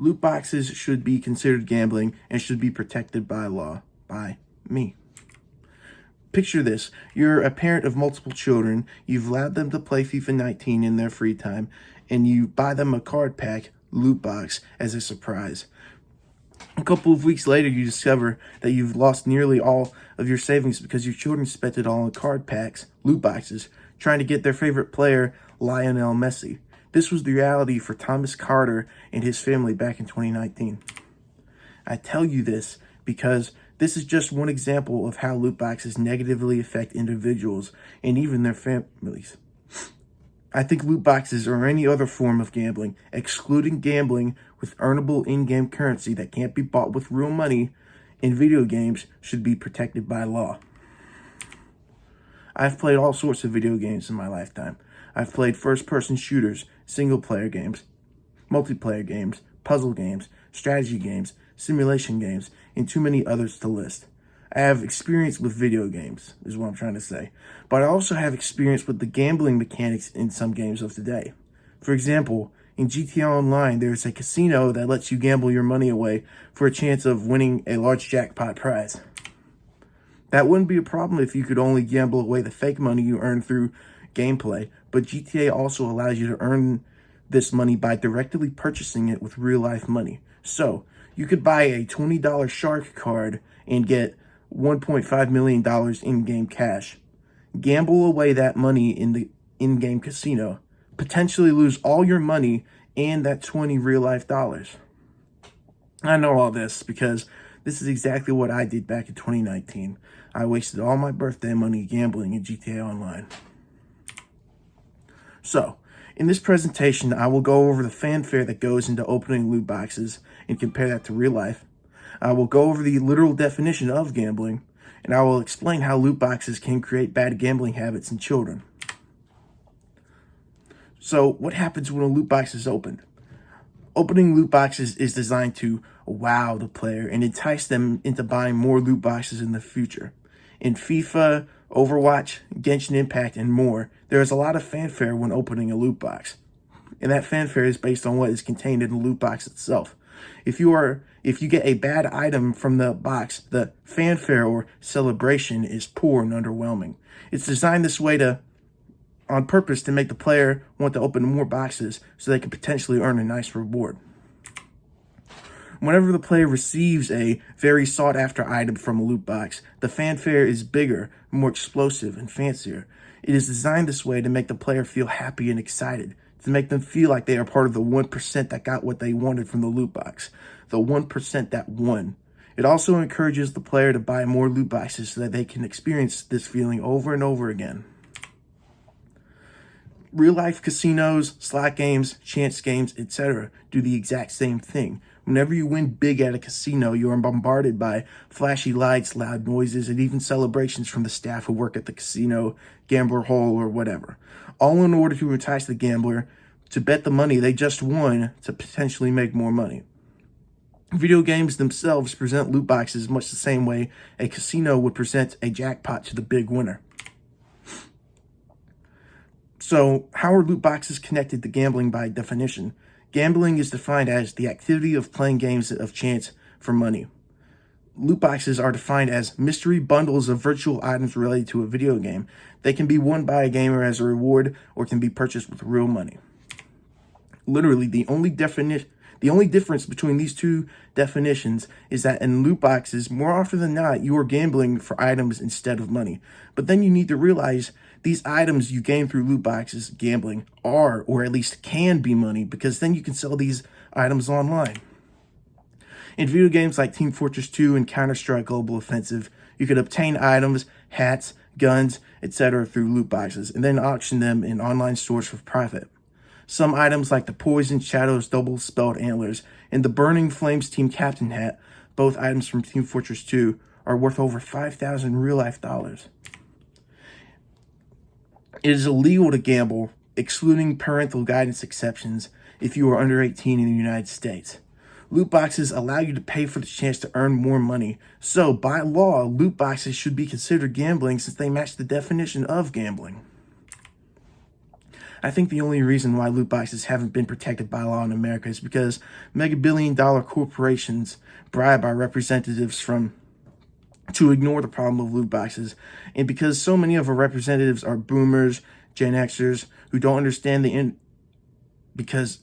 Loot boxes should be considered gambling and should be protected by law. By me. Picture this. You're a parent of multiple children. You've allowed them to play FIFA 19 in their free time, and you buy them a card pack, loot box, as a surprise. A couple of weeks later, you discover that you've lost nearly all of your savings because your children spent it all on card packs, loot boxes, trying to get their favorite player, Lionel Messi. This was the reality for Thomas Carter and his family back in 2019. I tell you this because this is just one example of how loot boxes negatively affect individuals and even their families. I think loot boxes or any other form of gambling, excluding gambling with earnable in-game currency that can't be bought with real money in video games, should be protected by law. I've played all sorts of video games in my lifetime. I've played first-person shooters, single-player games, multiplayer games, puzzle games, strategy games, simulation games, and too many others to list. I have experience with video games, is what I'm trying to say. But I also have experience with the gambling mechanics in some games of today. For example, in GTA Online, there's a casino that lets you gamble your money away for a chance of winning a large jackpot prize. That wouldn't be a problem if you could only gamble away the fake money you earn through gameplay, but GTA also allows you to earn this money by directly purchasing it with real-life money. So, you could buy a $20 shark card and get $1.5 million in-game cash. Gamble away that money in the in-game casino, potentially lose all your money and that 20 real-life dollars. I know all this because this is exactly what I did back in 2019. I wasted all my birthday money gambling in GTA Online. So, in this presentation, I will go over the fanfare that goes into opening loot boxes and compare that to real life. I will go over the literal definition of gambling, and I will explain how loot boxes can create bad gambling habits in children. So, what happens when a loot box is opened? Opening loot boxes is designed to wow the player and entice them into buying more loot boxes in the future. In FIFA, Overwatch, Genshin Impact, and more, there is a lot of fanfare when opening a loot box. And that fanfare is based on what is contained in the loot box itself. If you get a bad item from the box, the fanfare or celebration is poor and underwhelming. It's designed this way on purpose to make the player want to open more boxes so they can potentially earn a nice reward. Whenever the player receives a very sought-after item from a loot box, the fanfare is bigger, more explosive, and fancier. It is designed this way to make the player feel happy and excited, to make them feel like they are part of the 1% that got what they wanted from the loot box, the 1% that won. It also encourages the player to buy more loot boxes so that they can experience this feeling over and over again. Real-life casinos, slot games, chance games, etc. do the exact same thing. Whenever you win big at a casino, you are bombarded by flashy lights, loud noises, and even celebrations from the staff who work at the casino, gambler hall, or whatever. All in order to entice the gambler to bet the money they just won to potentially make more money. Video games themselves present loot boxes much the same way a casino would present a jackpot to the big winner. So, how are loot boxes connected to gambling by definition? Gambling is defined as the activity of playing games of chance for money. Loot boxes are defined as mystery bundles of virtual items related to a video game. They can be won by a gamer as a reward or can be purchased with real money. Literally, the only difference between these two definitions is that in loot boxes, more often than not, you are gambling for items instead of money. But then you need to realize these items you gain through loot boxes, gambling, are, or at least can be money, because then you can sell these items online. In video games like Team Fortress 2 and Counter-Strike Global Offensive, you can obtain items, hats, guns, etc. through loot boxes, and then auction them in online stores for profit. Some items like the Poison Shadows double-spelled antlers and the Burning Flames Team Captain hat, both items from Team Fortress 2, are worth over 5,000 real-life dollars. It is illegal to gamble, excluding parental guidance exceptions, if you are under 18 in the United States. Loot boxes allow you to pay for the chance to earn more money. So, by law, loot boxes should be considered gambling since they match the definition of gambling. I think the only reason why loot boxes haven't been protected by law in America is because mega-billion-dollar corporations bribe our representatives to ignore the problem of loot boxes, and because so many of our representatives are boomers, Gen Xers, who don't understand because